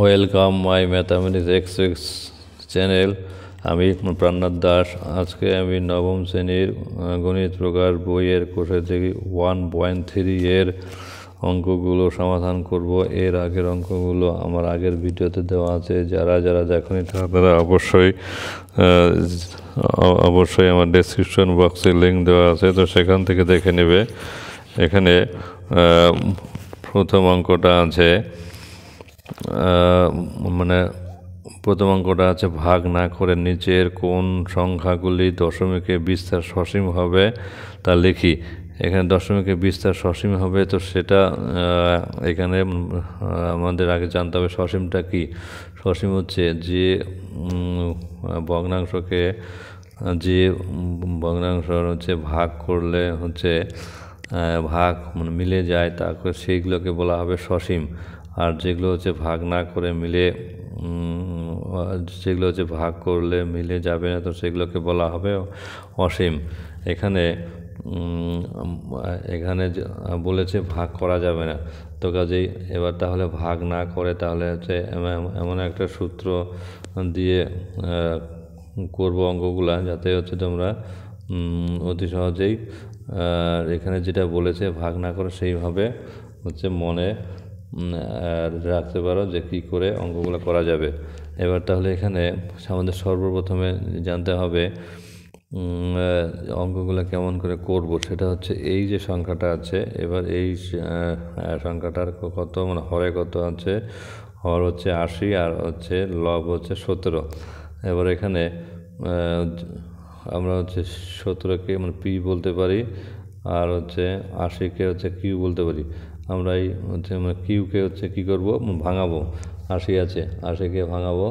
Welcome my mathematics XX channel. আমি প্রাণনাথ দাস। আজকে আমি নবম শ্রেণীর গণিত প্রকার বইয়ের কোষে থেকে 1.3 এর অঙ্কগুলো সমাধান করব। এর আগের অঙ্কগুলো আমার আগের ভিডিওতে দেওয়া আছে, যারা যারা দেখেনি তারা অবশ্যই আমার ডেসক্রিপশন বক্সে লিঙ্ক দেওয়া আছে, তো সেখান থেকে দেখে নেবে। এখানে প্রথম অঙ্কটা আছে, প্রথম অঙ্কটা আছে ভাগ না করে নিচের কোন সংখ্যাগুলি দশমিকে বিস্তার সসীম হবে তা লিখি। এখানে দশমিকে বিস্তার সসীম হবে, তো সেটা এখানে আমাদের আগে জানতে হবে সসীমটা কি। সসীম হচ্ছে যে ভগ্নাংশকে হচ্ছে ভাগ করলে হচ্ছে ভাগ মিলে যায়, তারপর সেইগুলোকে বলা হবে সসীম। আর যেগুলো হচ্ছে ভাগ না করে যেগুলো হচ্ছে ভাগ করলে মিলে যাবে না, তো সেগুলোকে বলা হবে অসীম। এখানে বলেছে ভাগ করা যাবে না, তো কাজেই এবার তাহলে ভাগ না করে তাহলে হচ্ছে এমন একটা সূত্র দিয়ে করব অঙ্কগুলা, যাতে হচ্ছে তোমরা অতি সহজেই এখানে যেটা বলেছে ভাগ না করে সেইভাবে হচ্ছে মনে রাখতে পারো যে কী করে অঙ্কগুলো করা যাবে। এবার তাহলে এখানে আমাদের সর্বপ্রথমে জানতে হবে অঙ্কগুলো কেমন করে করব। সেটা হচ্ছে এই যে সংখ্যাটা আছে, এবার এই সংখ্যাটার কত হরে কত আছে, হর হচ্ছে 80 আর হচ্ছে লব হচ্ছে 17। এবার এখানে আমরা হচ্ছে 17কে পি বলতে পারি, আর হচ্ছে 80কে হচ্ছে কিউ বলতে পারি। আমরা এই হচ্ছে কিউকে হচ্ছে কী করবো, ভাঙাবো। 80 আছে, 80কে ভাঙাবো।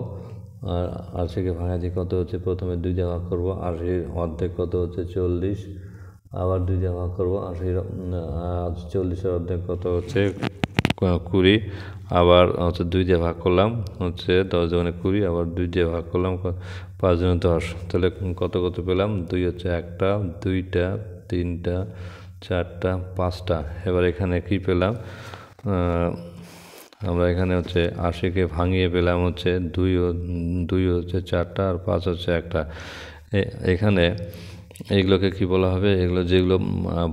আর 80কে ভাঙাতে কত হচ্ছে, প্রথমে 2 দিয়ে ভাগ করবো। 80 অর্ধেক কত হচ্ছে 40, আবার 2 দিয়ে ভাগ করবো। 40-এর অর্ধেক কত হচ্ছে 20, আবার হচ্ছে 2 দিয়ে ভাগ করলাম, হচ্ছে 10 × 20, আবার 2 দিয়ে ভাগ করলাম 5 × 10। তাহলে কত কত পেলাম, 2 হচ্ছে 1টা, 2টা, 3টা, 4টা, 5টা। এবার এখানে কি পেলাম, আমরা এখানে হচ্ছে 80কে ভাঙিয়ে পেলাম হচ্ছে 2 হচ্ছে 4টা, আর 5 হচ্ছে 1টা। এখানে এগুলোকে কি বলা হবে, এগুলো যেগুলো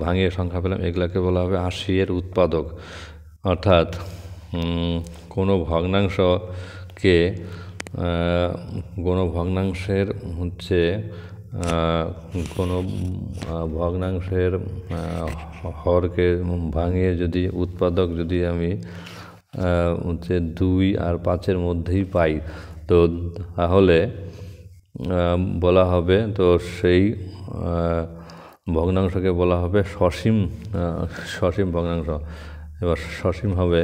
ভাঙিয়ে সংখ্যা পেলাম এগুলোকে বলা হবে 80 এর উৎপাদক। অর্থাৎ কোনো ভগ্নাংশের হচ্ছে কোনো ভগ্নাংশের হরকে ভাঙিয়ে যদি উৎপাদক যদি আমি হচ্ছে 2 আর 5-এর মধ্যেই পাই, তো তাহলে বলা হবে, তো সেই ভগ্নাংশকে বলা হবে সসীম ভগ্নাংশ। এবার সসীম হবে,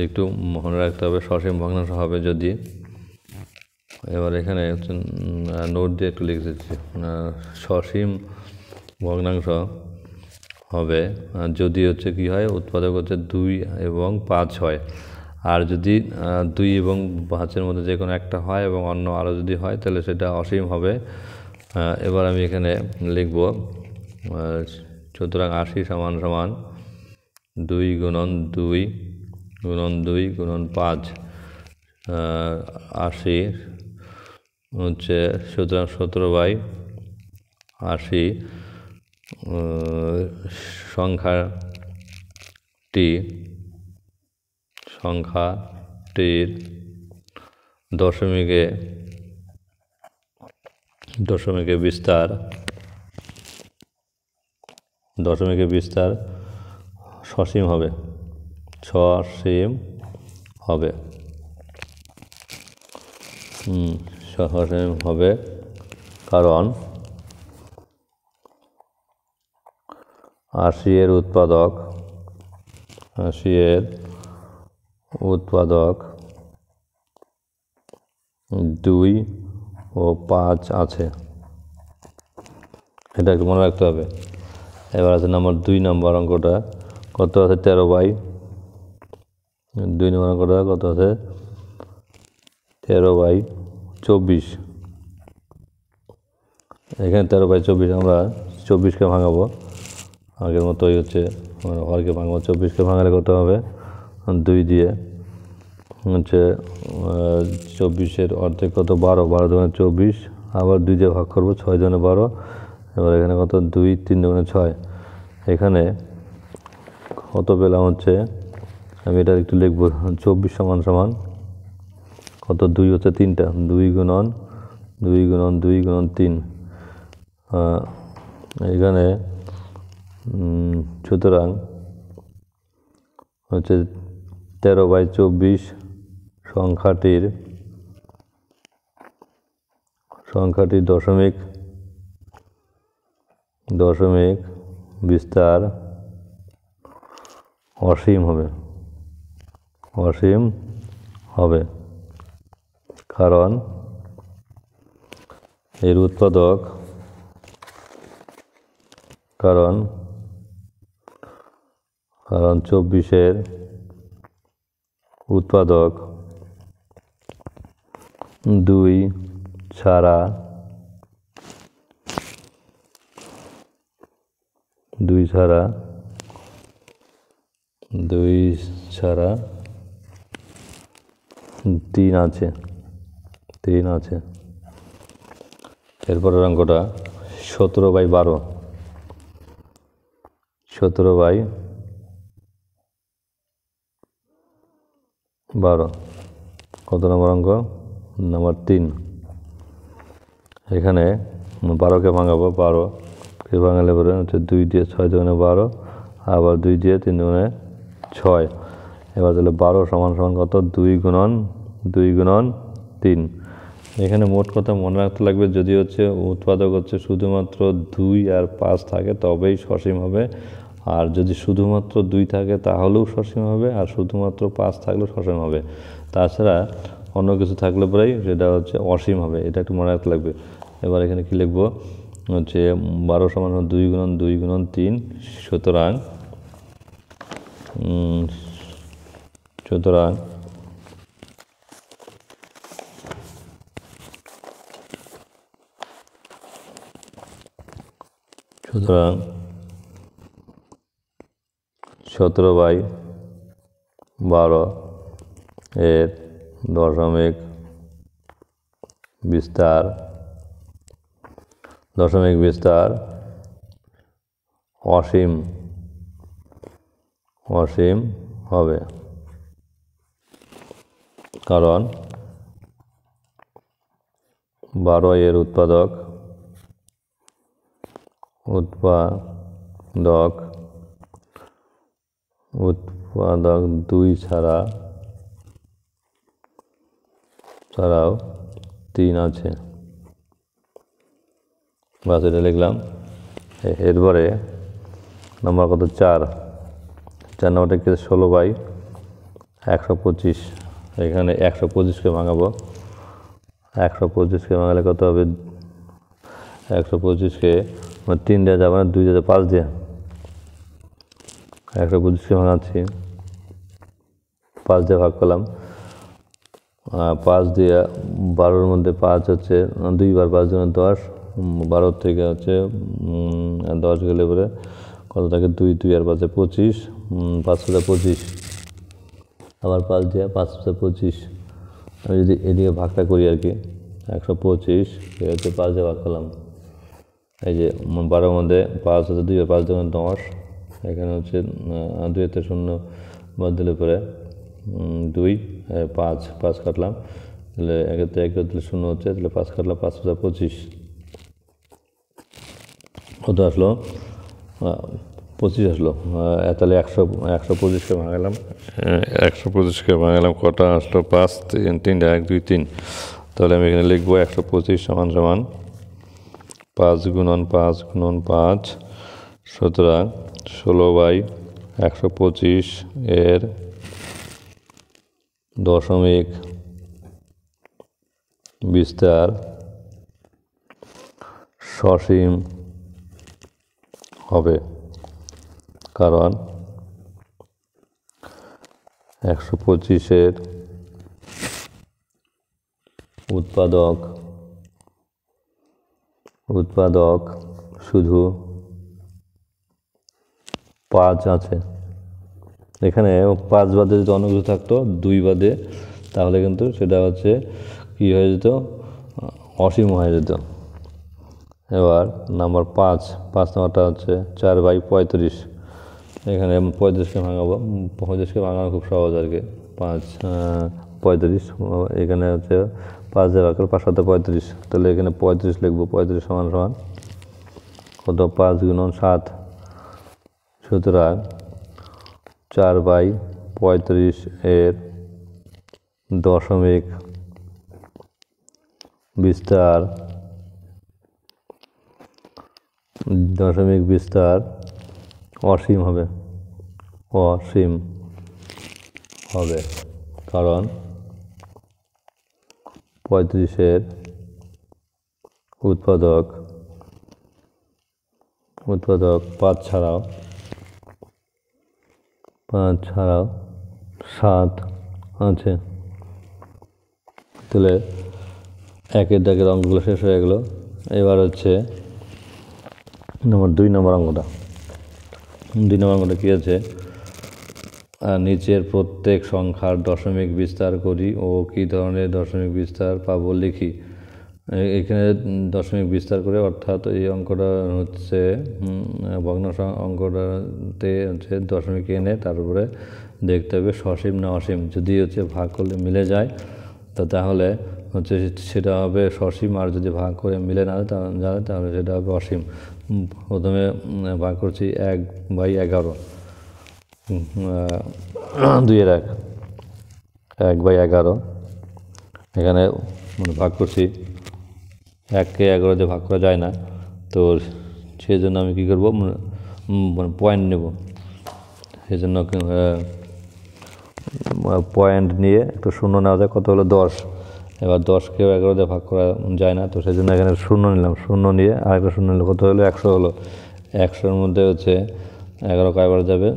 একটু মনে রাখতে হবে, সসীম ভগ্নাংশ হবে যদি, এবার এখানে নোট দিয়ে একটু লিখে দিচ্ছি, সসীম ভগ্নাংশ হবে যদি হচ্ছে কি হয়, উৎপাদক হচ্ছে 2 এবং 5 হয়। আর যদি 2 এবং 5-এর মধ্যে যে কোনো একটা হয় এবং অন্য আরও যদি হয়, তাহলে সেটা অসীম হবে। এবার আমি এখানে লিখব, সুতরাং 80 = 2 × 2 × 2 × 5। 80 হচ্ছে সুতরাং 17/80 সংখ্যাটির দশমিকে বিস্তার সসীম হবে। সসীম হবে কারণ 80 এর উৎপাদক 2 ও 5 আছে, এটা একটু মনে রাখতে হবে। এবার আছে 2 নম্বর অঙ্কটা, কত আছে 13/2 নম্বর অঙ্কটা কত আছে 13/24। এখানে 13/24 আমরা 24কে ভাঙাবো, আগের মতোই হচ্ছে হরকে ভাঙাবো। 24কে ভাঙালে কত হবে, 2 দিয়ে হচ্ছে 24-এর অর্ধেক কত 12, 12 দুগুণে 24, আবার 2 দিয়ে ভাগ করবো, 6 দুগুণে 12, এবার এখানে কত 2, 3 দুগুণে 6, এখানে কত পেলাম হচ্ছে, আমি এটা একটু লিখবো, 24 সমান সমান কত 2 হচ্ছে 3টা, 2 গুণন 2 গুণন 2 গুণন 3, এখানে সুতরাং হচ্ছে 13/24 সংখ্যাটির দশমিক বিস্তার অসীম হবে কারণ এর উৎপাদক 24-এর উৎপাদক 2 ছাড়া তিন আছে। এরপরের অঙ্কটা 17/12 কত নম্বর অঙ্ক? নাম্বার 3। এখানে 12কে ভাঙাবো, 12কে ভাঙালে পরে হচ্ছে 2 দিয়ে 6 দুগুণে 12, আবার 2 দিয়ে 3 দুগুণে 6, এবার তাহলে 12 সমান সমান কত 2 গুণন 3। এখানে মোট কথা মনে রাখতে লাগবে, যদি হচ্ছে উৎপাদক হচ্ছে শুধুমাত্র 2 আর 5 থাকে তবেই সসীম হবে, আর যদি শুধুমাত্র 2 থাকে তাহলেও সসীম হবে, আর শুধুমাত্র 5 থাকলেও সসীম হবে। তাছাড়া অন্য কিছু থাকলে পরেই সেটা হচ্ছে অসীম হবে, এটা একটু মনে রাখতে লাগবে। এবার এখানে কি লিখবো হচ্ছে 12 সমান 2 গুণন 3, সুতরাং 17/12 এর দশমিক বিস্তার অসীম হবে কারণ 12 এর উৎপাদক 2 ছাড়াও 3 আছে। বাস এটা লিখলাম। এরপরে নম্বর কত 4 নম্বরটা কি 16/125, এখানে 125কে ভাঙাবো, 125কে ভাঙালে কত হবে, 125কে 3 দেওয়া যাবে না, 2 দেওয়া 5 দিয়ে 125কে ভাঙাচ্ছি, 5 দিয়ে ভাগ করলাম, 5 দিয়ে 12-র মধ্যে 5 হচ্ছে 2 বার 5 জন্য 10, 12 থেকে হচ্ছে 10 গেলে পরে কত থাকে 2 আর 5 25, 5 25, আবার 5 দিয়ে 5 25, আমি যদি এদিকে ভাগটা করি আর কি, 125 হচ্ছে 5 দিয়ে ভাগ করলাম, এই যে 12-র মধ্যে 5 হচ্ছে 2 আর 5 জন্য 10, এখানে হচ্ছে 2 এর 0 বাদ দিলে পরে 2 5 কাটলাম, তাহলে 1 তাহলে 0 হচ্ছে, তাহলে 5 কাটলাম, 5 25 কত আসলো, 25 আসলো। তাহলে 125কে ভাঙালাম, 125কে ভাঙালাম, কটা আসলো 5, 3 1 2 3, তাহলে আমি এখানে লিখবো 125 সমান সমান 5 গুণন 5, সুতরাং 16/125 এর দশমিক বিস্তার সসীম হবে কারণ 125-এর উৎপাদক শুধু 5 আছে। এখানে 5 বাদে যদি অন্য কিছু থাকতো, 2 বাদে তাহলে কিন্তু সেটা হচ্ছে কী হয়ে যেত, অসীম হয়ে যেত। এবার নাম্বার 5 নাম্বারটা হচ্ছে 4/35। এখানে 35কে ভাঙাবো, 35কে ভাঙানো খুব সহজ আর কি। 5 35, এখানে হচ্ছে 5 দিয়ে ভাগ করে 5 7 35, তাহলে এখানে 35 লিখবো। 35 সমান সমান কত, 5 × 7, সুতরাং 4/35 এর দশমিক বিস্তার অসীম হবে, কারণ 35-এর উৎপাদক 5 ছাড়াও 7 আছে। তাহলে একের দাগের অঙ্কগুলো শেষ হয়ে গেল। এবার হচ্ছে 2 নম্বর অঙ্কটা। 2 নম্বর অঙ্কটা কী আছে, নিচের প্রত্যেক সংখ্যার দশমিক বিস্তার করি ও কী ধরনের দশমিক বিস্তার পাবো লিখি। এখানে দশমিক বিস্তার করে, অর্থাৎ এই অঙ্কটা হচ্ছে ভগ্নাংশ অঙ্কটাতে হচ্ছে দশমিক এনে তারপরে দেখতে হবে সসীম না অসীম। যদি হচ্ছে ভাগ করলে মিলে যায় তাহলে হচ্ছে সেটা হবে সসীম, আর যদি ভাগ করে মিলে না যায় তাহলে সেটা হবে অসীম। প্রথমে ভাগ করছি 1/11, 2-এর 1, 1/11। এখানে ভাগ করছি, 1কে 11 দিয়ে ভাগ করা যায় না, তো সেই জন্য আমি কী করবো, পয়েন্ট নেব। সেই জন্য পয়েন্ট নিয়ে একটু শূন্য নেওয়া যায়, কত হলো 10। এবার 10কেও 11 দিয়ে ভাগ করা যায় না, তো সেই জন্য এখানে শূন্য নিলাম। শূন্য নিয়ে আরেকটা শূন্য নিলে কত হলো, 100 হলো। 100-এর মধ্যে হচ্ছে 11 কয়বার যাবে,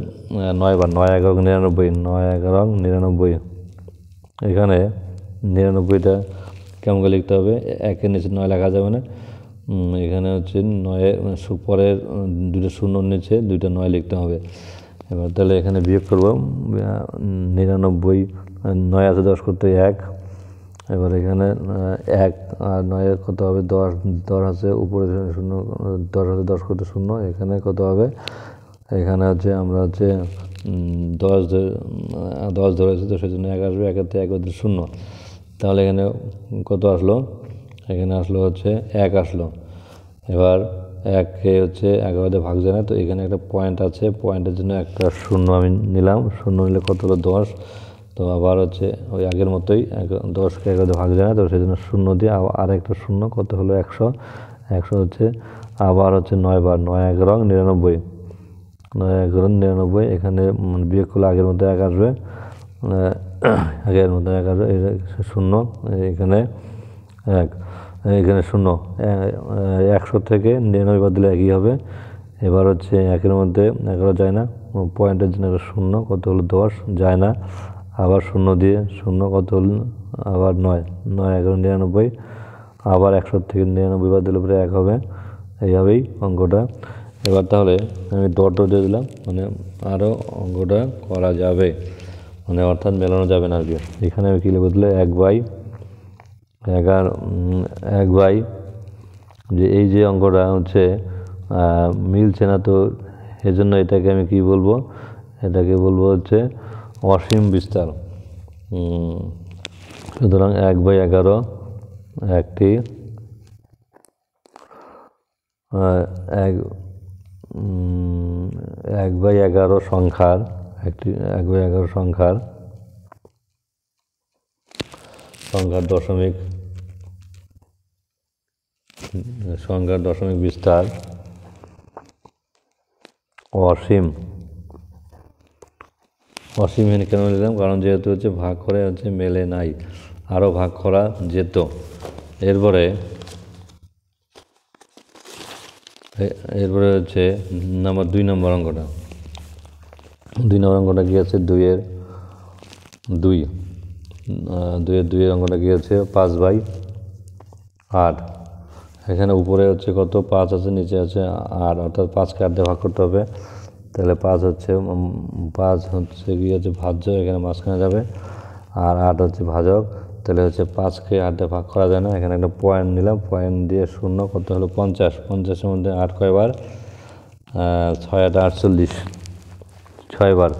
9 বার। 9 11 99, 9 11 99। এখানে 99টা কেমন করে লিখতে হবে, 1-এর নিচে 9 লেখা যাবে না। এখানে হচ্ছে 9-এর পরের 2টা শূন্যর নিচে 2টা 9 লিখতে হবে। এবার তাহলে এখানে বিয়োগ করবো, 99, 9 আছে 10 করতে 1। এবার এখানে 1 আর 9-এর কত হবে, 10 আছে উপরে 0, 10 আছে 10 করতে 0। এখানে কত হবে, এখানে হচ্ছে আমরা হচ্ছে 10 ধরেছি, তো সেই জন্য 1 আসবে। 1-এর 1 হচ্ছে 0। তাহলে এখানে কত আসলো, এখানে আসলো হচ্ছে 1 আসলো। এবার 1কে হচ্ছে 11 দিয়ে ভাগ যায় না, তো এখানে একটা পয়েন্ট আছে, পয়েন্টের জন্য একটা শূন্য আমি নিলাম। শূন্য নিলে কত হলো, 10। তো আবার হচ্ছে ওই আগের মতোই 10কে 11 দিয়ে ভাগ যায় না, তো সেই জন্য শূন্য দিয়ে আর একটা শূন্য, কত হলো 100। 100 হচ্ছে আবার হচ্ছে 9 বার। 9 11 99, 9 11 99। এখানে বিয়োগ করলে আগের মতো 1 আসবে, আগের মতো 1 আসবে। শূন্য, এখানে 1, এখানে 0। 100 থেকে 99 বাদ দিলে 1ই হবে। এবার হচ্ছে 1-এর মধ্যে 11 যায় না, পয়েন্টের জন্য একটা শূন্য, কত হলো 10, যায় না। আবার শূন্য দিয়ে শূন্য, কত হলো আবার 9, 9 11 99। আবার 100 থেকে 99 বাদ দিলে পরে 1 হবে। এইভাবেই অঙ্কটা। এবার তাহলে আমি ডট দিয়ে দিলাম, মানে আরও অঙ্কটা করা যাবে, মানে অর্থাৎ মেলানো যাবে না আর কি। এখানে আমি কী লিখবো, 1/11 যে এই যে অঙ্কটা হচ্ছে মিলছে না, তো এজন্য এটাকে আমি কি বলবো, এটাকে বলবো হচ্ছে অসীম বিস্তার। সুতরাং 1/11 একটি 1/11 সংখ্যার একটি 1/11 সংখ্যার দশমিক বিস্তার অসীম। এখানে কেন নিলাম, কারণ যেহেতু হচ্ছে ভাগ করে হচ্ছে মেলে নাই, আরও ভাগ করা যেত। এরপরে হচ্ছে 2 নম্বর অঙ্কটা। 2 নম্বর অঙ্কটা কী আছে, 2-এর 2 অঙ্কটা কী আছে, 5/8। এখানে উপরে হচ্ছে কত, 5 আছে, নিচে আছে 8, অর্থাৎ 5কে 8 দিয়ে ভাগ করতে হবে। তাহলে 5 হচ্ছে কি আছে ভাজ্য, এখানে মাঝখানে যাবে। আর 8 হচ্ছে ভাজক। তাহলে হচ্ছে 5কে 8 দিয়ে ভাগ করা যায় না, এখানে একটা পয়েন্ট নিলাম, পয়েন্ট দিয়ে 0 কত হলো 50, 50-এর মধ্যে 8 কয়বার, 6 8 48, 6 বার,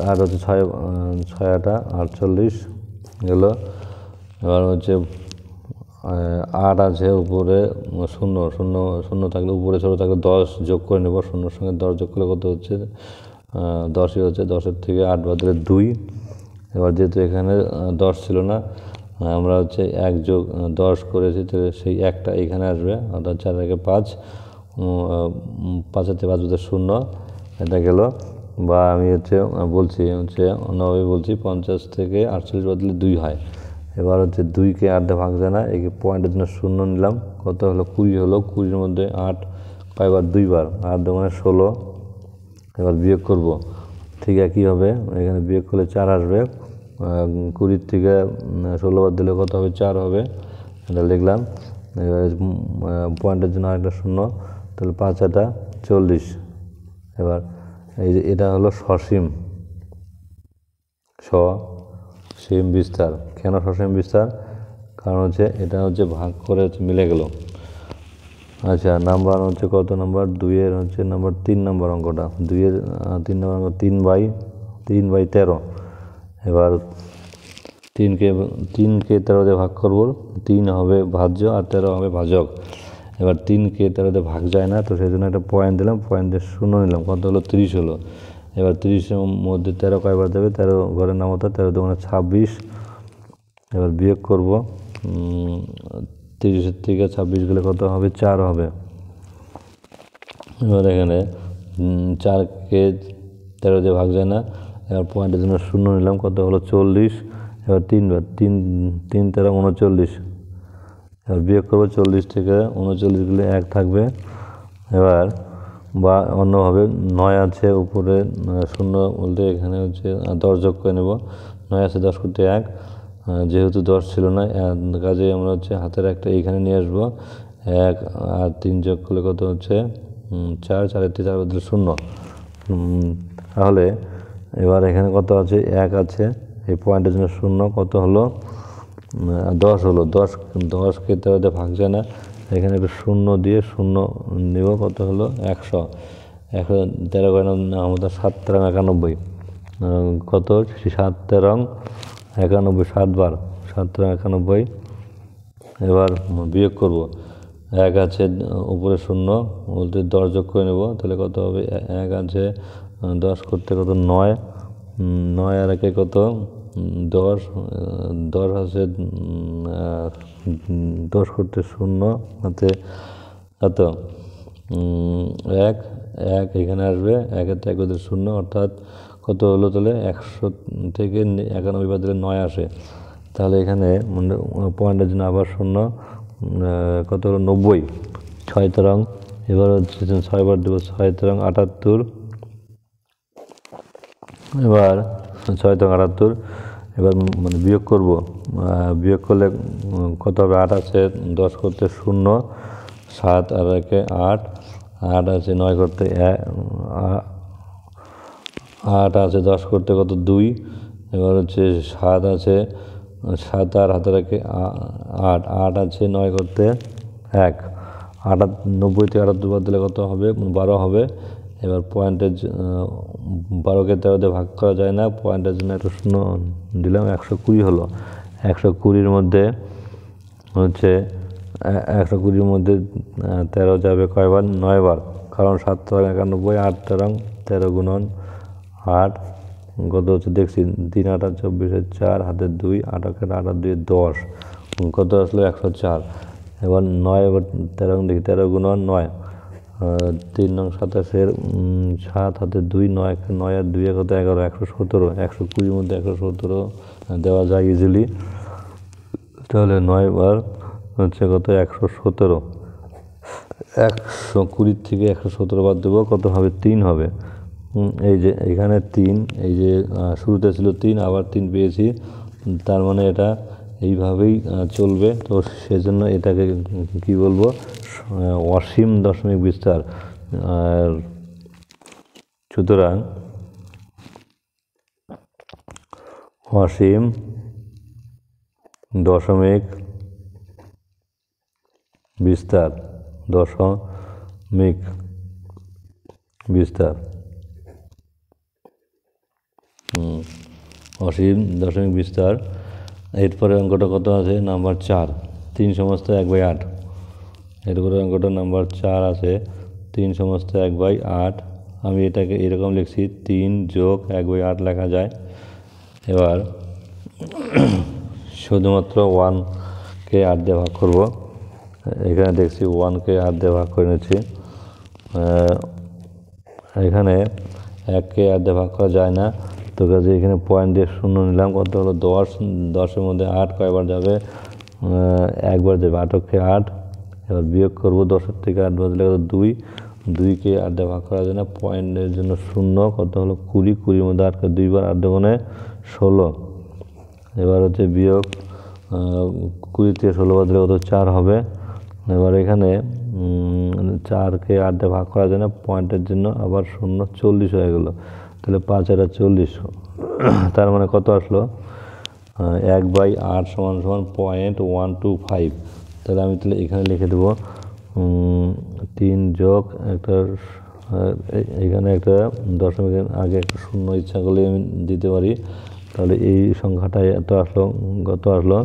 আর হচ্ছে 6 8 48 গেল। এবার হচ্ছে 8 আছে উপরে, 0 0 0 থাকলে উপরে, ছোটো থাকলে 10 যোগ করে নেব, 0-র সঙ্গে 10 যোগ করলে কত হচ্ছে 10ই হচ্ছে। 10-এর থেকে 8 বাদ দিলে 2। এবার যেহেতু এখানে 10 ছিল না, আমরা হচ্ছে 1 যোগ 10 করেছি, তো সেই একটা এইখানে আসবে, অর্থাৎ 4 থেকে 5, 5-এর থেকে 5 বাদে 0, এটা গেল। বা আমি হচ্ছে বলছি হচ্ছে অন্যভাবে বলছি, 50 থেকে 48 বাদ দিলে 2 হয়। এবার হচ্ছে 2কে 8 দিয়ে ভাগ যায় না, এই পয়েন্টের জন্য 0 নিলাম, কত হলো 20 হলো। 20-এর মধ্যে 8 কয়বার, 2 বার, 8 2 মানে 16। এবার বিয়োগ করব, ঠিক একই হবে, এখানে বিয়োগ করলে 4 আসবে। 20 থেকে 16 বাদ দিলে কত হবে, 4 হবে, এটা লিখলাম। এবার পয়েন্টের জন্য আরেকটা 0, তাহলে 5 8 40। এবার এই যে এটা হলো সসীম, সসীম বিস্তার। কেন সসীম বিস্তার? কারণ হচ্ছে এটা হচ্ছে ভাগ করে হচ্ছে মিলে গেল। আচ্ছা, নাম্বার হচ্ছে কত নাম্বার, 2-এর হচ্ছে নাম্বার 3 নম্বর অঙ্কটা, 2-এর 3 নম্বর অঙ্ক, 3/13। এবার 3কে 13 দিয়ে ভাগ করব, 3 হবে ভাজ্য আর 13 হবে ভাজক। এবার 3কে 13 দিয়ে ভাগ যায় না, তো সেই জন্য একটা পয়েন্ট দিলাম, পয়েন্ট দিয়ে 0 নিলাম, কত হলো 30 হলো। এবার 30-এর মধ্যে 13 কয়বার যাবে, 13 ঘরের নাম হতো, 13 2 26। এবার বিয়োগ করব, 30-এর থেকে 26 গেলে কত হবে, 4 হবে। এবার এখানে 4কে 13 দিয়ে ভাগ যায় না, এবার পয়েন্টের জন্য 0 নিলাম, কত হলো 40। এবার 3 বার, 3 3 13 39। এবার বিয়োগ করবো, 40 থেকে 39 গেলে 1 থাকবে। এবার বা অন্যভাবে 9 আছে উপরে, 0 বলতে এখানে হচ্ছে 10 যোগ করে নেব, 9 আছে 10 করতে 1, যেহেতু 10 ছিল না, কাজে আমরা হচ্ছে হাতের একটা এইখানে নিয়ে আসবো, 1 আর 3 যোগ করলে কত হচ্ছে 4, 4-এর থেকে 4 বদলে 0। তাহলে এবার এখানে কত আছে, 1 আছে, এই পয়েন্টের জন্য 0, কত হলো 10 হলো। 10কে 13 দিয়ে ভাগ যায় না, এখানে একটু 0 দিয়ে 0 নেব, কত হলো 100। 13 করে আমাদের 7 13 91, কত 7 13 91, 7 বার, 7 13 91। এবার বিয়োগ করব, 1 আছে উপরে 0 বলতে 10 যোগ করে নেব, তাহলে কত হবে, 1 আছে 10 করতে কত 9, 9 আর 1 কত 10, 10 আছে 10 করতে 0 হাতে কত 1 1 এখানে আসবে, 1-এর থেকে 1 বদলে 0, অর্থাৎ কত হলো, তাহলে 100 থেকে 91 বাদ দিলে 9 আসে। তাহলে এখানে পয়েন্টের জন্য আবার 0, কত হলো 90, 6 13। এবার হচ্ছে 6 বার দেবো, 6 13 78। এবার 6 13 78, এবার মানে বিয়োগ করব, বিয়োগ করলে কত হবে, 8 আছে 10 করতে 0, 7 আর 1 8, 8 আছে 9 করতে 8 আছে 10 করতে কত 2। এবার হচ্ছে 7 আছে, 7 আর হাতে রাখে 8, 8 আছে 9 করতে 1, 90 থেকে 78 বাদ দিলে কত হবে, 12 হবে। এবার পয়েন্টের 12কে 13 দিয়ে ভাগ করা যায় না, পয়েন্টের জন্য একটা 0 দিলাম, 120 হলো। 120-র মধ্যে হচ্ছে 120-র মধ্যে 13 যাবে কয়বার, 9 বার, কারণ 7 13 91, 8 13 13 গুণন 8, কত হচ্ছে দেখছি, 3 8 24, 4 হাতে 2, 8 8 8 2 10, কত আসলো 104। এবার 9, এবার 13 দেখি, 13 গুণন 9, 3 নং 27-এর 7 হাতে 2, 9 9 আর 2 কত 11, 117। 120-র মধ্যে 117 দেওয়া যায় ইজিলি, তাহলে 9 বার হচ্ছে কত 117। 120 থেকে 117 বাদ দেবো, কত হবে 3 হবে। এই যে এখানে 3, এই যে শুরুতে ছিল 3, আবার 3 পেয়েছি, তার মানে এটা এইভাবেই চলবে। তো সেজন্য এটাকে কি বলবো, অসীম দশমিক বিস্তার। আর সুতরাং অসীম দশমিক বিস্তার, দশমিক বিস্তার, অসীম দশমিক বিস্তার। এরপরে অঙ্কটা কত আছে? নাম্বার 4, 3 সমস্ত 1/8। এরপরে অঙ্কটা নাম্বার 4 আছে 3 সমস্ত 1/8। আমি এটাকে এরকম লিখছি, 3 যোগ 1/8 লেখা যায়। এবার শুধুমাত্র 1কে 8 দিয়ে ভাগ করব। এখানে দেখছি 1কে 8 দিয়ে ভাগ করে নিচ্ছি। এখানে 1কে 8 দিয়ে ভাগ করা যায় না, তো কাজে এখানে পয়েন্ট দিয়ে 0 নিলাম। কত হলো? 10। 10-এর মধ্যে 8 কয়বার যাবে? একবার যাবে, 8কে 8। এবার বিয়োগ করব, 10-এর থেকে 8 বাজলে কত? 2। 2কে 8 দিয়ে ভাগ করা যায় না, পয়েন্টের জন্য 0। কত হলো? 20। 20-এর মধ্যে 8কে 2বার, 8 দুগুণে 16। এবার হচ্ছে বিয়োগ, 20 থেকে 16 বাজলে কত? 4 হবে। এবার এখানে 4কে 8 দিয়ে ভাগ করা যায় না, পয়েন্টের জন্য আবার 0, 40 হয়ে গেল। তাহলে 5 আর 40, তার মানে কত আসলো? 1/8 সমান সমান 0.125। তাহলে আমি এখানে লিখে দেবো 3 যোগ একটা, এখানে একটা দশমিকের আগে একটা 0 ইচ্ছা করলে আমি দিতে পারি। তাহলে এই সংখ্যাটাই এত আসলো, কত আসলো?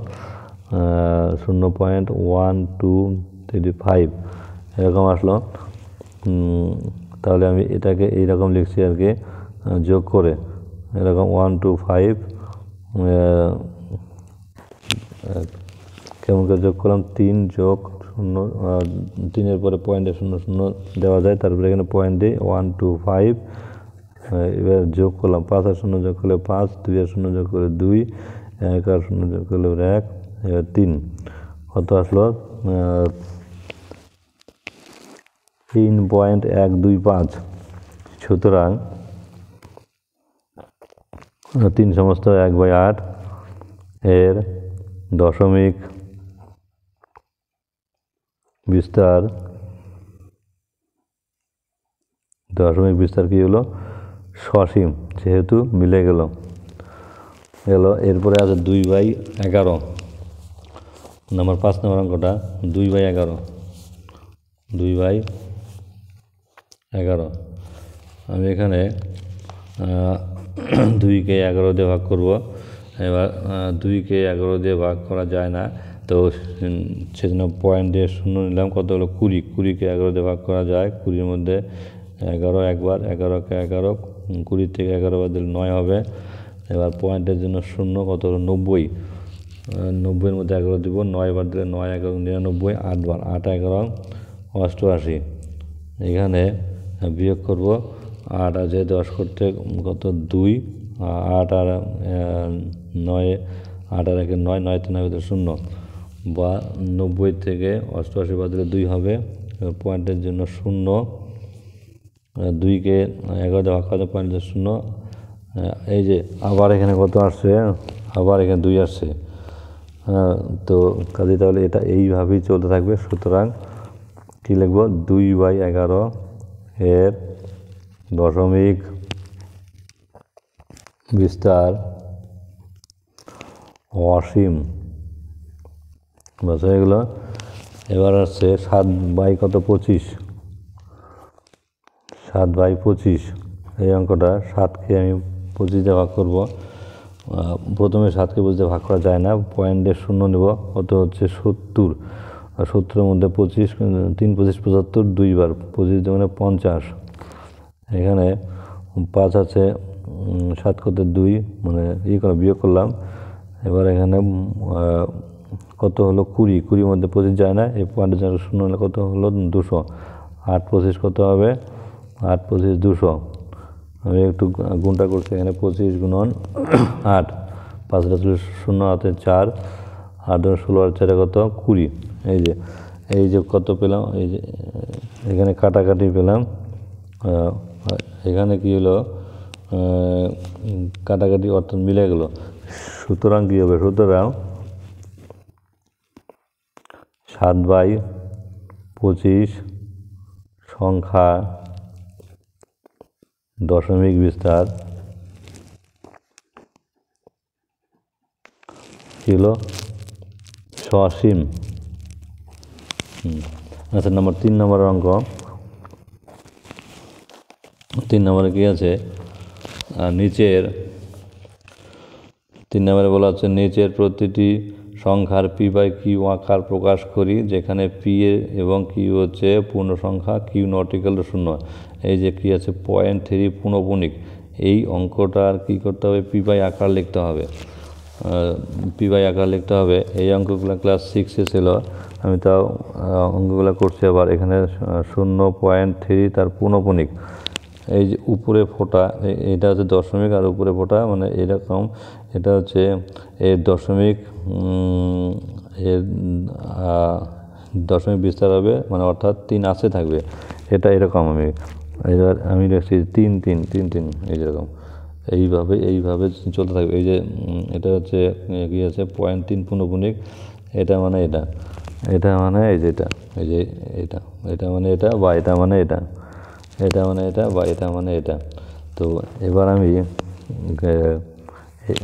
0.1235 এরকম আসলো। তাহলে আমি এটাকে এইরকম লিখছি আর কি, যোগ করে এরকম 125 কেমন করে যোগ করলাম? 3 যোগ 0, 3-এর পরে পয়েন্টে 0 0 দেওয়া যায়, তারপরে এখানে পয়েন্ট দিই 125। এবার যোগ করলাম, 5 আর 0 যোগ করলে 5, 2 আর 0 যোগ করলে 2, 1 আর 0 যোগ করলে 1, এবার 3। কত আসলো? 3.125। সুতরাং 3 সমস্ত 1/8 এর দশমিক বিস্তার, কি হলো? সসীম, যেহেতু মিলে গেল। এরপরে আছে 2/11 নাম্বার 5 নম্বর অঙ্কটা। 2/11, 2/11। আমি এখানে 2কে 11 দিয়ে ভাগ করব। এবার 2কে 11 দিয়ে ভাগ করা যায় না, তো সেজন্য পয়েন্ট দিয়ে 0 নিলাম। কত হলো? 20। 20কে 11 দিয়ে ভাগ করা যায়। 20-এর মধ্যে 11 একবার, 11কে 11, 20 থেকে 11 বাদ দিলে 9 হবে। এবার পয়েন্টের জন্য 0, কত হলো? 90। 90-এর মধ্যে 11 দিব, 9 বার দিলে 9 11 99, 8 বার, 8 11 88। এখানে বিয়োগ করব, 8 আছে 10 করতে কত? 2, 8 আর 9, 8 আর 1 9, 9 3 হবে 0, বা 90 থেকে 88 বাদ দিলে 2 হবে। পয়েন্টের জন্য 0, 2কে 11 দিয়ে ভাগ করা যায়, পয়েন্টের 0। এই যে আবার এখানে কত আসছে? আবার এখানে 2 আসছে। তো কাজে তাহলে এটা এইভাবেই চলতে থাকবে। সুতরাং কী লিখব? 2/11 এর দশমিক বিস্তার অসীম। বাস হয়ে গেল। এবার আসছে 7/কত? 25। 7/25 এই অঙ্কটা। 7কে আমি 25 দিয়ে ভাগ করব। প্রথমে 7কে 25 দিয়ে ভাগ করা যায় না, পয়েন্টে 0 নেব। কত হচ্ছে? 70। আর 70-এর মধ্যে 25, 3 25 75, 2 বার, 25 দুগুণে 50। এখানে 5 আছে, 7 করতে 2, মানে করে বিয়োগ করলাম। এবার এখানে কত হলো? 20। 20-এর মধ্যে 25 যায় না, এই পয়েন্টের জন্য 0 হলে কত হলো? 200। 8 25 কত হবে? 8 25 200। আমি একটু গুণটা করছি, এখানে 25 গুণন 8, 5 0 হাতে 4, 8 16 আর 4 কত? 20। এই যে কত পেলাম? এই যে এখানে কাটাকাটি পেলাম। এখানে কি হলো? কাটাকাটি অর্থাৎ মিলে গেল। সুতরাং কী হবে? সুতরাং 7/25 সংখ্যা দশমিক বিস্তার কী হলো সসীম। আচ্ছা, 3 নম্বরের অঙ্ক। 3 নম্বরে কী আছে, নিচের 3 নম্বরে বলা হচ্ছে নিচের প্রতিটি সংখ্যার পি বাই কিউ আকার প্রকাশ করি, যেখানে পি এবং কিউ হচ্ছে পূর্ণ সংখ্যা, কিউ নট ইকুয়াল টু 0। এই যে কী আছে 0.3 পূর্ণপূর্ণিক, এই অঙ্কটার কী করতে হবে, পি বাই আকার লিখতে হবে। পি বাই আকার লিখতে হবে। এই অঙ্কগুলো ক্লাস 6-এ ছিল, আমি তাও অঙ্কগুলো করছি আবার। এখানে 0.3 তার পূর্ণপূর্ণিক। এই যে উপরে ফোঁটা, এটা হচ্ছে দশমিক, আর উপরে ফোঁটা মানে এরকম, এটা হচ্ছে এর দশমিক, এর দশমিক বিস্তার হবে, মানে অর্থাৎ 3 আসে থাকবে। এটা এরকম আমি দেখছি 3 এই যেরকম এইভাবে চলতে থাকবে। এই যে এটা হচ্ছে কী আছে 0.3 পূর্ণপূর্ণিক, এটা মানে এটা মানে এই যে এটা মানে এটা, বা এটা মানে এটা মানে এটা, বা এটা মানে এটা। তো এবার আমি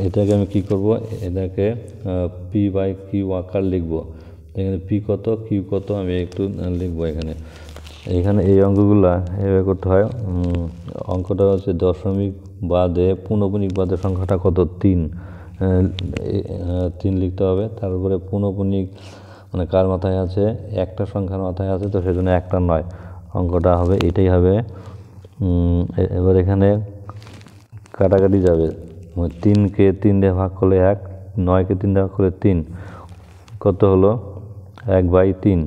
এটাকে আমি কী করব, এটাকে পি বাই কিউ আকার লিখব। এখানে পি কত কিউ কত আমি একটু লিখব। এখানে এই অঙ্কগুলা এভাবে করতে হয়। অঙ্কটা হচ্ছে দশমিক বাদে পূর্ণপূর্ণিক বাদে সংখ্যাটা কত 3 লিখতে হবে। তারপরে পূর্ণপূর্ণিক মানে কার মাথায় আছে, একটা সংখ্যার মাথায় আছে, তো সেজন্য একটা নয়, অঙ্কটা হবে এটাই হবে। এবার এখানে কাটাকাটি যাবে, 3কে 3 দিয়ে ভাগ করলে 1, 9কে 3 দিয়ে ভাগ করলে 3, কত হলো 1/3।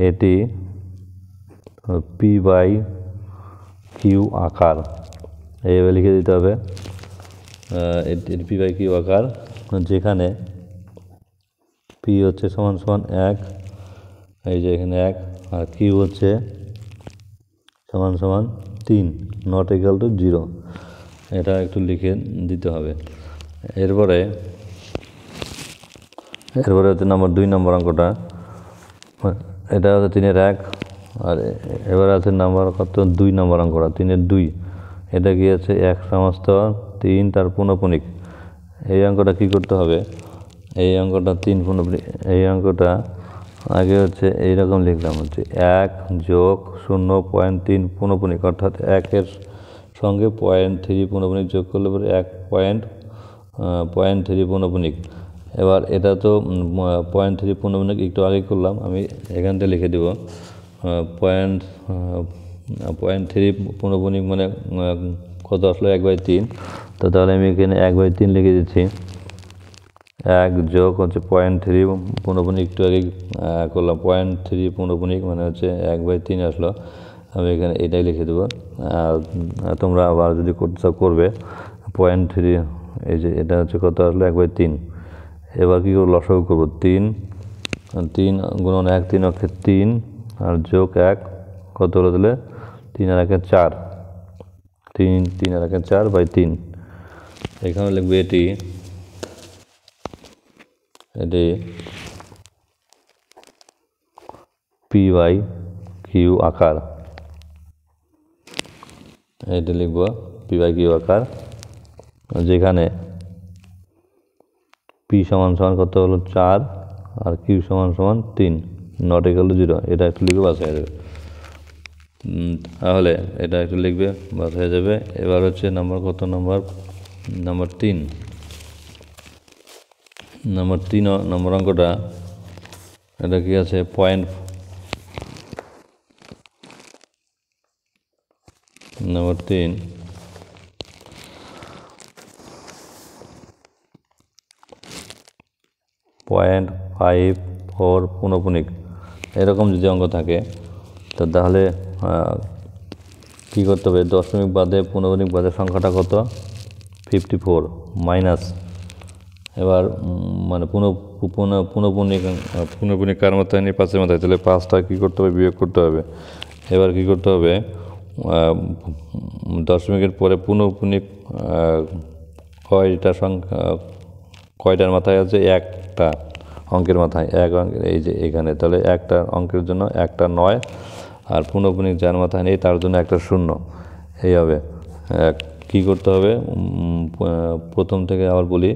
এটি পি বাই কিউ আকার এইভাবে লিখে দিতে হবে। এটি পি বাই কিউ আকার, যেখানে পি হচ্ছে সমান 1, এই যে এখানে 1, আর কিউ হচ্ছে সমান 3, নট ইকুয়াল টু 0। এটা একটু লিখে দিতে হবে। এরপরে হচ্ছে 2 নম্বর অঙ্কটা। এটা হচ্ছে 3-এর 1, আর এবার আছে নাম্বার কত 2 নম্বর অঙ্কটা, 3-এর 2। এটা কি আছে 1 সমস্ত 3 তার পূর্ণপূর্ণিক। এই অঙ্কটা কী করতে হবে, এই অঙ্কটা 3 পূর্ণপূর্ণিক। এই অঙ্কটা আগে হচ্ছে এইরকম লিখলাম, হচ্ছে 1 যোগ 0.3 পূর্ণপূর্ণিক, অর্থাৎ 1-এর সঙ্গে 0.3 পূর্ণপূর্ণিক যোগ করলে পরে 1.3 পূর্ণপূর্ণিক। এবার এটা তো 0.3 পূর্ণপূর্ণিক একটু আগে করলাম, আমি এখান থেকে লিখে দেব 0.3 পূর্ণপূর্ণিক মানে কত আসলো 1/3। তো তাহলে আমি এখানে 1/3 লিখে দিচ্ছি। 1 যোগ হচ্ছে 0.3 পূর্ণপূর্ণিক, একটু আগে করলাম 0.3 পূর্ণপূর্ণিক মানে হচ্ছে 1/3 আসলো। আমি এখানে এটাই লিখে দেবো। তোমরা আবার যদি করতে চাও করবে। 0.3 এই যে এটা হচ্ছে কত আসলো 1/3। এবার কী করবো, লসাগু করবো। 3 গুণন 1, 3 অক্ষে 3, আর যোগ 1 কত হলো তাহলে 3 আর 1 4, 3 আর 1 4/3। এখানে লিখবে এটি পি বাই কিউ আকার। এটা লিখব পি বাই কিউ আকার, যেখানে পি সমান কত হলো 4, আর কিউ সমান 3, নট ইকুয়াল টু 0। এটা একটু লিখবে, বাস হয়ে যাবে। তাহলে এটা একটু লিখবে, বাস হয়ে যাবে। এবার হচ্ছে নাম্বার কত, নাম্বার 3 নম্বর অঙ্কটা। এটা কি আছে নাম্বার 3 0.54 পূর্ণপূর্ণিক। এরকম যদি অঙ্ক থাকে তো তাহলে কী করতে হবে, দশমিক বাদে পূর্ণপূর্ণিক বাদে সংখ্যাটা কত 54 মাইনাস। এবার মানে পূর্ণপূর্ণিক কার মাথায় নেই, 5-এর মাথায়, তাহলে 5টা কী করতে হবে, বিয়োগ করতে হবে। এবার কী করতে হবে, দশমিকের পরে পূর্ণপূর্ণিক কয়টার মাথায় আছে, একটা অঙ্কের মাথায়, এক অঙ্কের, এই যে এখানে। তাহলে একটা অঙ্কের জন্য একটা 9, আর পূর্ণপূর্ণিক যার মাথায় নেই তার জন্য একটা 0। এই হবে কি কী করতে হবে, প্রথম থেকে আবার বলি,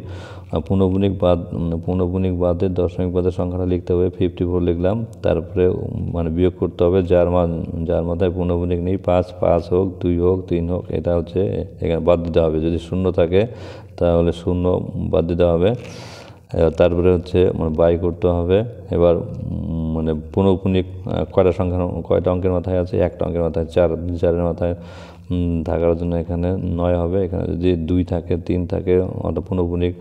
পূর্ণপূর্ণিক বাদের দশমিক বাদের সংখ্যাটা লিখতে হবে, 54 লিখলাম। তারপরে মানে বিয়োগ করতে হবে যার মাথায় পূর্ণপূর্ণিক নেই, 5 হোক, 2 হোক, 3 হোক, এটা হচ্ছে এখানে বাদ দিতে হবে। যদি শূন্য থাকে তাহলে শূন্য বাদ দিতে হবে। তারপরে হচ্ছে মানে বাই করতে হবে। এবার মানে পূর্ণপূর্ণিক কয়টা অঙ্কের মাথায় আছে, একটা অঙ্কের মাথায় 4 মাথায় থাকার জন্য এখানে 9 হবে। এখানে যদি 2 থাকে, 3 থাকে, অর্থাৎ পূর্ণপূর্ণিক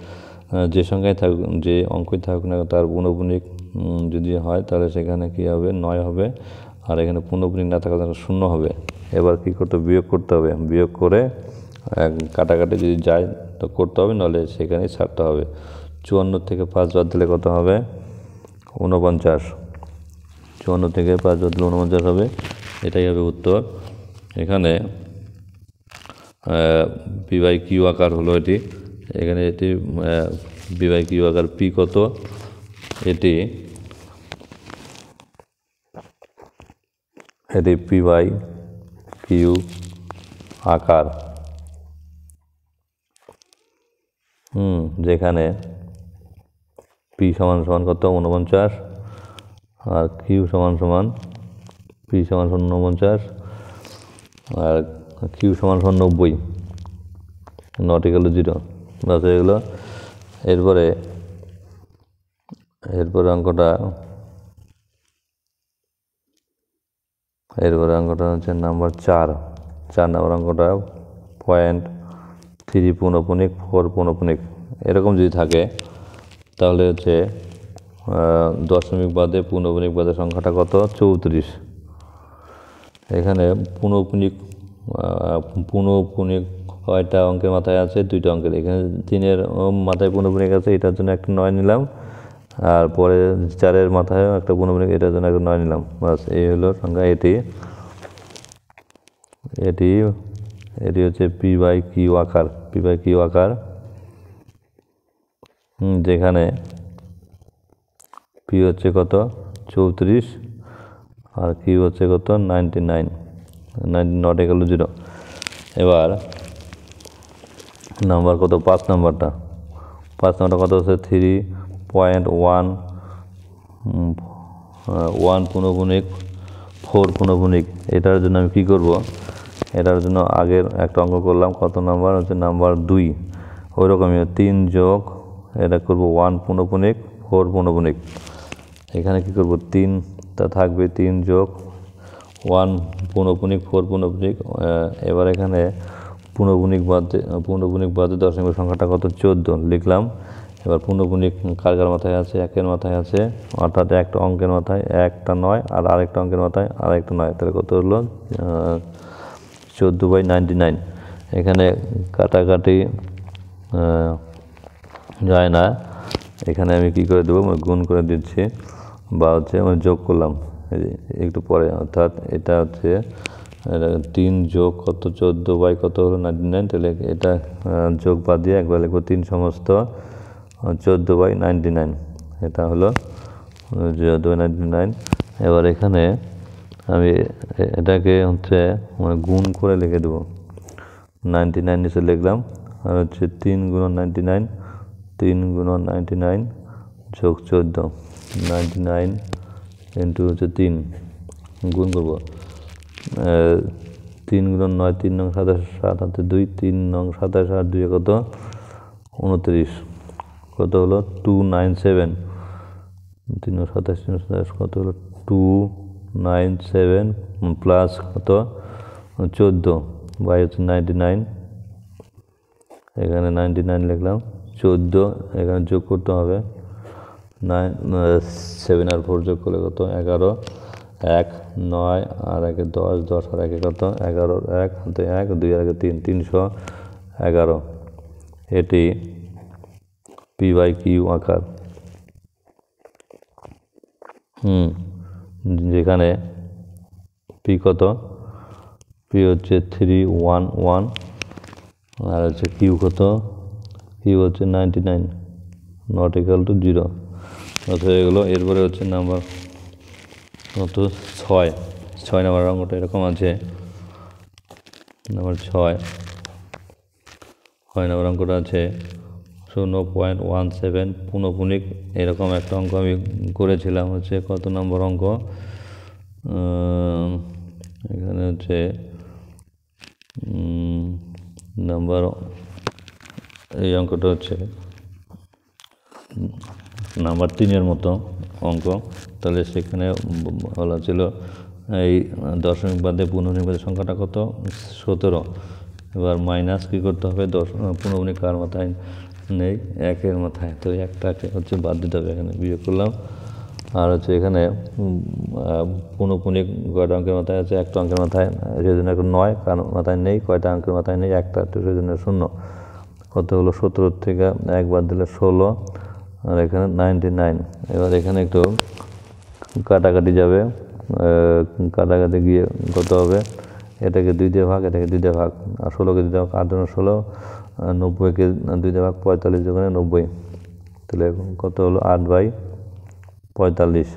যে সংখ্যায় থাকুক, যে অঙ্কই থাকুক না তার পূর্ণপূর্ণিক যদি হয় তাহলে সেখানে কী হবে, 9 হবে। আর এখানে পূর্ণপূর্ণিক না থাকার জন্য 0 হবে। এবার কী করতে হবে, বিয়োগ করতে হবে। বিয়োগ করে কাটাকাটি যদি যায় তো করতে হবে, নাহলে সেখানেই ছাড়তে হবে। 54 থেকে 5 বাদ দিলে কত হবে, 49। 54 থেকে 5 বাদ দিলে 49 হবে। এটাই হবে উত্তর। এখানে p/q আকার হলো এটি। এখানে এটি p/q আকার, p কত, এটি p/q আকার। যেখানে p সমান কত, 49, আর q সমান p সমান 49, আর q সমান 90, নট ইকুয়াল টু 0। বাস হয়ে গেলো। এরপরে অঙ্কটা হচ্ছে নাম্বার 4 নম্বর অঙ্কটা, 0.3 পূর্ণপূর্ণিক, 4 পূর্ণপূর্ণিক এরকম যদি থাকে তাহলে হচ্ছে দশমিক বাদে পূর্ণপূর্ণিক বাদের সংখ্যাটা কত, 34। এখানে পূর্ণপূর্ণিক কয়টা অঙ্কের মাথায় আছে, 2টা অঙ্কের। এখানে 3-এর মাথায় পূর্ণপূর্ণিক আছে, এটার জন্য একটা 9 নিলাম। আর পরে 4-এর মাথায় একটা পূর্ণপূর্ণিক, এটার জন্য একটা 9 নিলাম। বাস এই হলো সংখ্যা। এটি হচ্ছে p/q আকার। যেখানে p হচ্ছে কত, 34, আর q হচ্ছে কত, 99, নট ইকুয়াল টু 0। এবার নাম্বার কত, 5 নাম্বারটা কত হচ্ছে, 3.1 পূর্ণপূর্ণিক, 4 পূর্ণপূর্ণিক। এটার জন্য আমি কী করব, এটার জন্য আগের একটা অঙ্ক করলাম, কত নাম্বার হচ্ছে, নাম্বার 2। ওই রকমই 3 যোগ এটা করব 1 পূর্ণপূর্ণিক, 4 পূর্ণপূর্ণিক। এখানে কী করব, 3টা থাকবে, 3 যোগ 1 পূর্ণপূর্ণিক, 4 পূর্ণপূর্ণিক। এবার এখানে পূর্ণপূর্ণিক বাদে দশমিক সংখ্যাটা কত, 14 লিখলাম। এবার পূর্ণপূর্ণিক কার মাথায় আছে, 1-এর মাথায় আছে, অর্থাৎ একটা অঙ্কের মাথায় একটা 9, আর আরেকটা অঙ্কের মাথায় আরেকটা 9, তাহলে কত হলো, 14/99। এখানে কাটাকাটি যায় না, এখানে আমি কি করে দেবো, গুণ করে দিচ্ছি, বা হচ্ছে আমি যোগ করলাম একটু পরে। অর্থাৎ এটা হচ্ছে 3 যোগ কত, 14 কত হলো, 99। তাহলে এটা যোগ বাদ দিয়ে একবার লিখবো, 3 সমস্ত 14/99। এটা হলো 14/99। এবার এখানে আমি এটাকে হচ্ছে গুণ করে লিখে দেবো, 99 নিচে লিখলাম। আর হচ্ছে 3 গুণন 99 যোগ 14, 99 ইন্টু হচ্ছে 3, গুণ করবো। 3 গুণন 9, 3 নং 27, 7 হাতে 2, 3 নং 27, আর 2 কত, 29, কত হলো, 297। 3 নং 27, 3 27 কত হলো, 297 প্লাস কত, 14 বাই হচ্ছে 99। এখানে 99 লিখলাম, 14 এখানে যোগ করতে হবে, 7 আর 4 যোগ করলে কত, 11, 1 9 আর 1 10, 10 আর 1 কত, 11, 1 হাতে 1, 2 আর 3, 311। এটি p/q আকার। যেখানে p কত, p হচ্ছে 311, আর হচ্ছে q কত, q হচ্ছে 99, নট ইকুয়াল টু 0। হয়ে গেলো। এরপরে হচ্ছে নাম্বার কত, 6 নাম্বার অঙ্কটা এরকম আছে, নাম্বার 6। 6 নম্বর অঙ্কটা আছে 0.17 পুনঃপুনিক। এরকম একটা অঙ্ক আমি করেছিলাম, হচ্ছে কত নম্বর অঙ্ক, এখানে হচ্ছে নাম্বার, এই অঙ্কটা হচ্ছে নাম্বার 3-এর মতো অঙ্ক। তাহলে সেখানে বলা ছিল এই দশমিক বাদে পুনঃপুনিক বাদে সংখ্যাটা কত, 17। এবার মাইনাস কী করতে হবে, পুনঃপুনিক কার মাথায় নেই, 1-এর মাথায়, তো একটাকে হচ্ছে বাদ দিতে হবে, এখানে বিয়োগ করলাম। আর হচ্ছে এখানে পুনঃপুনিক কয়টা অঙ্কের মাথায় আছে, একটা অঙ্কের মাথায়, সেজন্য একটা 9, কার মাথায় নেই, কয়টা অঙ্কের মাথায় নেই, একটা, তো সেজন্য 0। কত হলো, 17 থেকে 1 বাদ দিলে 16, আর এখানে 99। এবার এখানে একটু কাটাকাটি যাবে, কাটাকাটি গিয়ে কত হবে, এটাকে 2 দিয়ে ভাগ, এটাকে 2 দিয়ে ভাগ, আর 16কে 2 দিয়ে ভাগ, 8 × 16, 90কে 2 দিয়ে ভাগ, 45 দোকানে 90। তাহলে কত হলো, 8/45,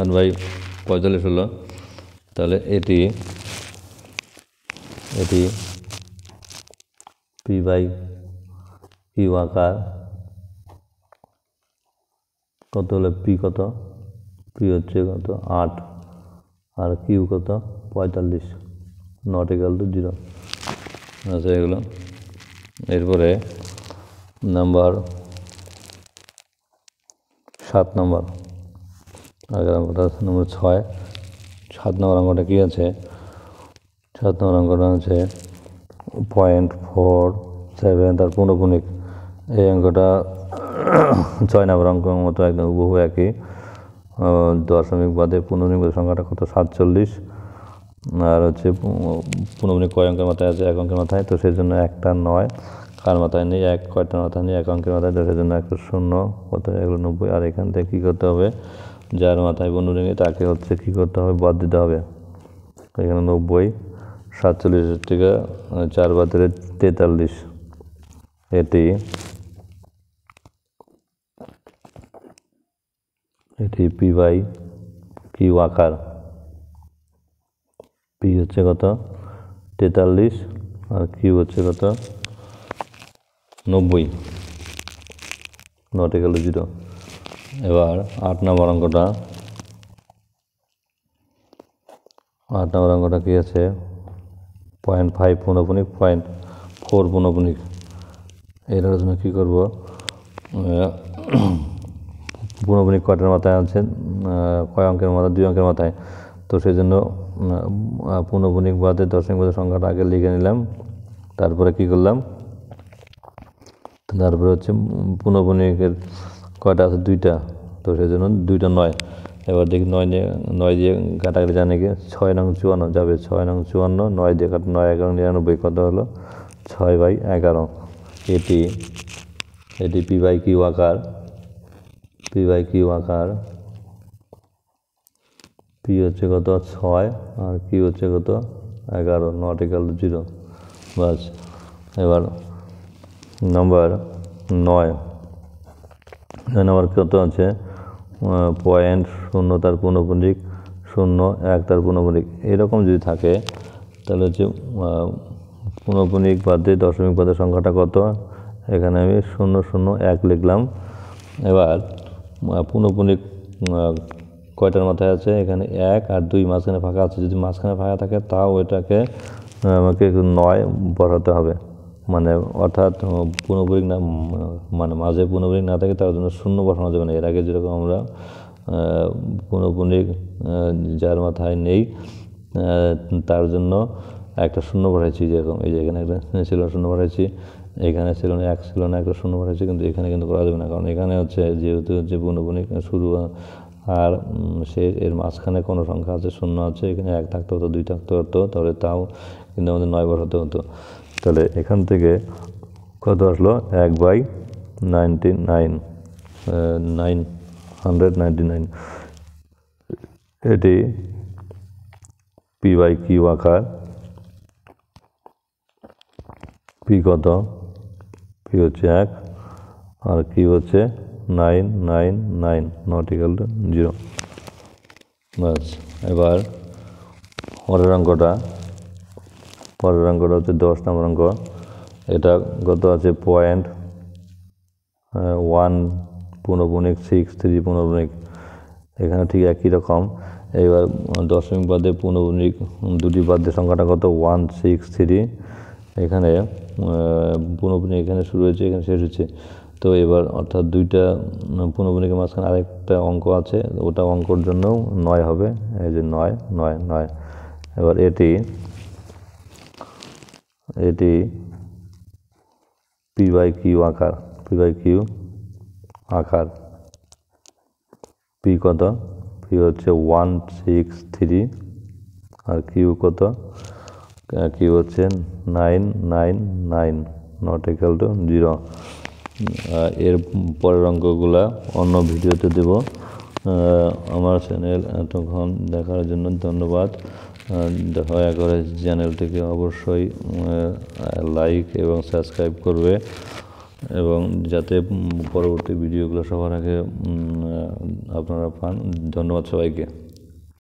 8/45 হলো। তাহলে এটি p/q আকার কত হলো, কত, p হচ্ছে কত 8, আর q কত 45, not equal to 0। আচ্ছা, এগুলো। এরপরে নাম্বার 7 নম্বর, আগের অঙ্কটা নম্বর 6, 7 নম্বর অঙ্কটা কী আছে, 7 নম্বর অঙ্কটা হচ্ছে 0.47 তার পুনঃপুনিক। এই অঙ্কটা 6 নম্বর অঙ্কের মতো একদম হুবহু একই। দশমিক বাদে পুনঃপুনিক বাদে সংখ্যাটা কত, 47। আর হচ্ছে পুনঃপুনিক কয় অঙ্কের মাথায় আছে, 1 অঙ্কের মাথায়, তো সেই জন্য একটা 9, কার মাথায় নেই, 1, কয়টার মাথায় নেই, 1 অঙ্কের মাথায়, তো সেই জন্য একটা 0, কত, এগুলো 90। আর এখান থেকে কী করতে হবে, যার মাথায় পুনঃপুনিক তাকে হচ্ছে কী করতে হবে, বাদ দিতে হবে। এখানে 90, 47 থেকে 4 বাদ দিলে 43। এটি p/q আকার, p হচ্ছে কত 43, আর q হচ্ছে কত 90, not equal to 0। এবার 8 নম্বর অঙ্কটা, 8 নম্বর অঙ্কটা কী আছে, 0.5 পুনঃপুনিক, 0.4 পুনঃপুনিক। এটার জন্য কী করবো, পুনঃপুনিক কয়টার মাথায় আছে, কয় অঙ্কের মাথায়, 2 অঙ্কের মাথায়, তো সেই জন্য পুনঃপুনিক বাদে দশমিক বাদে সংখ্যাটা আগে লিখে নিলাম। তারপরে কী করলাম, তারপরে হচ্ছে পুনঃপুনিকের কয়টা আছে, 2টা, তো সেই জন্য 2টা 9। এবার দেখি 9 দিয়ে কাটাকাটি জানে কি, 6 নং 54 যাবে, 6 নং 54, 9 দিয়ে কাটা, 9 11 99, কত হলো 6/11। এটি p/q আকার, p হচ্ছে কত 6, আর q হচ্ছে কত 11, not equal to 0। বাস। এবার নাম্বার 9 নম্বর কত আছে, 0.0 তার পুনঃপুনিক, 0, 1 তার পুনঃপুনিক। এরকম যদি থাকে তাহলে হচ্ছে পুনঃপুনিক বাদে দশমিক বাদে সংখ্যাটা কত, এখানে আমি 0, 0, 1 লিখলাম। এবার পুনঃপুনিক কয়টার মাথায় আছে, এখানে 1 আর 2 মাঝখানে ফাঁকা আছে, যদি মাঝখানে ফাঁকা থাকে তাও ওইটাকে আমাকে 9 বসাতে হবে, মানে অর্থাৎ পুনঃপুনিক না, মানে মাঝে পুনঃপুনিক না থাকে তার জন্য 0 বসানো যাবে না। এর আগে যেরকম আমরা পুনঃপুনিক যার মাথায় নেই তার জন্য একটা 0 বসাইছি, যেরকম এই যে এখানে একটা ছিল 0 বসাইছি, এখানে ছিল না, 1 ছিল না, একটা 0 বসাইছি, কিন্তু এখানে কিন্তু করা যাবে না, কারণ এখানে হচ্ছে যেহেতু হচ্ছে পুনঃপুনিক শুরু, আর সে এর মাঝখানে কোনো সংখ্যা আছে, 0 আছে, এখানে 1 থাকতে হতো, 2 থাকতে হতো, তাহলে তাও কিন্তু আমাদের 9 বসাতে হতো। তাহলে এখান থেকে কত আসলো, 1/99। এটি p/q আকার, p কত, p হচ্ছে 1, আর q হচ্ছে 999, not equal to 0। বাস। এবার পরের অঙ্কটা হচ্ছে 10 নম্বর অঙ্ক। এটা কত আছে 0.1 পূর্ণবণিক এখানে ঠিক একই রকম। এবার দশমিক বাদে পূর্ণবণিক দুটি বাদে সংখ্যাটা কত 163। এখানে পূর্ণবণিক এখানে শুরু হয়েছে এখানে শেষ হচ্ছে। তো এবার অর্থাৎ দুইটা পূর্ণবণিকের মাঝখানে আরেকটা অঙ্ক আছে, ওটা অঙ্কর জন্যও 9 হবে। এই যে 9 9 9। এবার এটি p/q আকার, p কত, p হচ্ছে 163 আর q কত, q হচ্ছে 999 নট ইকুয়াল টু 0। এর পরের অঙ্কগুলা অন্য ভিডিওতে দেব। আমার চ্যানেল এতক্ষণ দেখার জন্য ধন্যবাদ। দয়া করে চ্যানেলটিকে অবশ্যই লাইক এবং সাবস্ক্রাইব করবে, এবং যাতে পরবর্তী ভিডিওগুলো সবার আগে আপনারা পান। ধন্যবাদ সবাইকে।